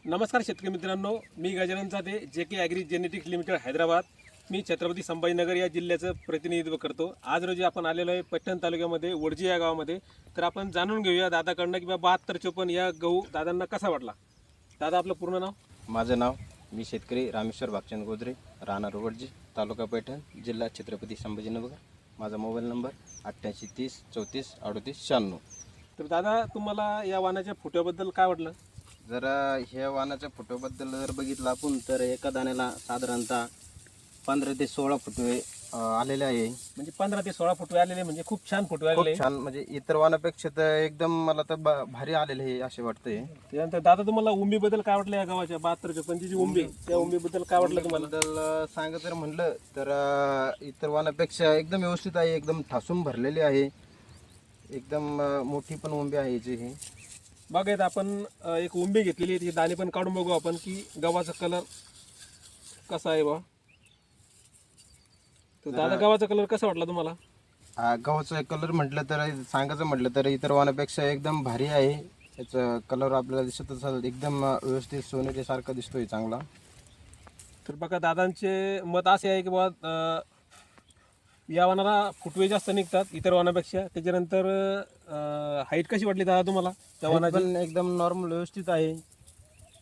नमस्कार शेतकरी मित्रांनो, मी Gajanan Jadhe, JK agri genetics limited Hyderabad. मी छत्रपती संभाजीनगर या जिल्ह्याचं प्रतिनिधित्व करतो. आज रोजी आपण आलेलो आहे पैठण तालुक्यामध्ये वडजी या गावामध्ये. तर आपण जाणून घेऊया दादाकडनं की 7254 या गहू दादांना कसा वाटला. दादा, आपलं पूर्ण नाव? माझं नाव, मी शेतकरी रामेश्वर भागचंद गोदरे, राहणार वडजी, तालुका पैठण, जिल्हा छत्रपती संभाजीनगर. माझा मोबाईल नंबर 88 30 34 38 96. तर दादा, तुम्हाला या वाहनाच्या फुट्याबद्दल काय वाटलं? जर ह्या वाहनाच्या फोटोबद्दल जर बघितलं आपण तर एका दाण्याला साधारणतः 15 ते 16 फुटवे आलेले आहे. म्हणजे 15 ते 16 फुटवे आलेले, म्हणजे खूप छान फुटवे खूप आलेले. छान, म्हणजे इतर वाहनापेक्षा तर एकदम मला तर भारी आलेले आहे असे वाटतंय. त्यानंतर दादा, तुम्हाला उंबीबद्दल काय वाटलं? या गावाच्या 7254 जी उंबी, त्या उंबीबद्दल काय वाटलं तुम्हाला? बद्दल सांगायचं जर म्हणलं तर इतर वाहनापेक्षा एकदम व्यवस्थित आहे, एकदम ठासून भरलेली आहे, एकदम मोठी पण उंबी आहे याची. ही बघायत आपण एक उंबी घेतलेली आहे, ती दाणे पण काढून बघू आपण की गव्हाचा कलर कसा आहे बा. तर दादा, गव्हाचा कलर कसा वाटला तुम्हाला? गव्हाचा कलर म्हटलं तर सांगायचं म्हटलं तर इतर वाहनापेक्षा एकदम भारी आहे. याचा कलर आपल्याला दिसत असेल, एकदम व्यवस्थित सोनेरी सारखा दिसतोय चांगला. तर बघा, दादांचे मत असे आहे की बा या वाहनाला फुटवे जास्त निघतात इतर वाहनापेक्षा. त्याच्यानंतर हाईट कशी वाटली दादा तुम्हाला त्या वाहनाची? पण एकदम नॉर्मल व्यवस्थित आहे,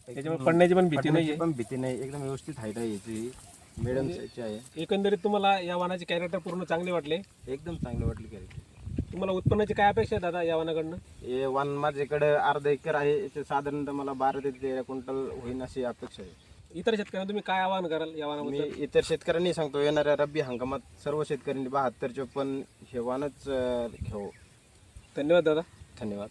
त्याच्यामुळे पडण्याची पण भीती नाही आहे. पण भीती नाही, एकदम व्यवस्थित हाईट आहे याची, मिडियम साईजची आहे. एकंदरीत तुम्हाला या वाहनाचे कॅरेक्टर पूर्ण चांगले वाटले? एकदम चांगलं वाटलं की. तुम्हाला उत्पन्नाची काय अपेक्षा आहे दादा या वाहनाकडनं? हे वाहन माझ्याकडे अर्धा एकर आहे, याचे साधारणतः मला 12 ते 13 क्विंटल होईन अशी अपेक्षा आहे. इतर शेतकऱ्यांना तुम्ही काय आवाहन कराल या मी वाहनाबद्दल? इतर शेतकऱ्यांनी सांगतो, येणाऱ्या रब्बी हंगामात सर्व शेतकऱ्यांनी 7254 हे वाहनच घ्यावं. धन्यवाद दादा. धन्यवाद.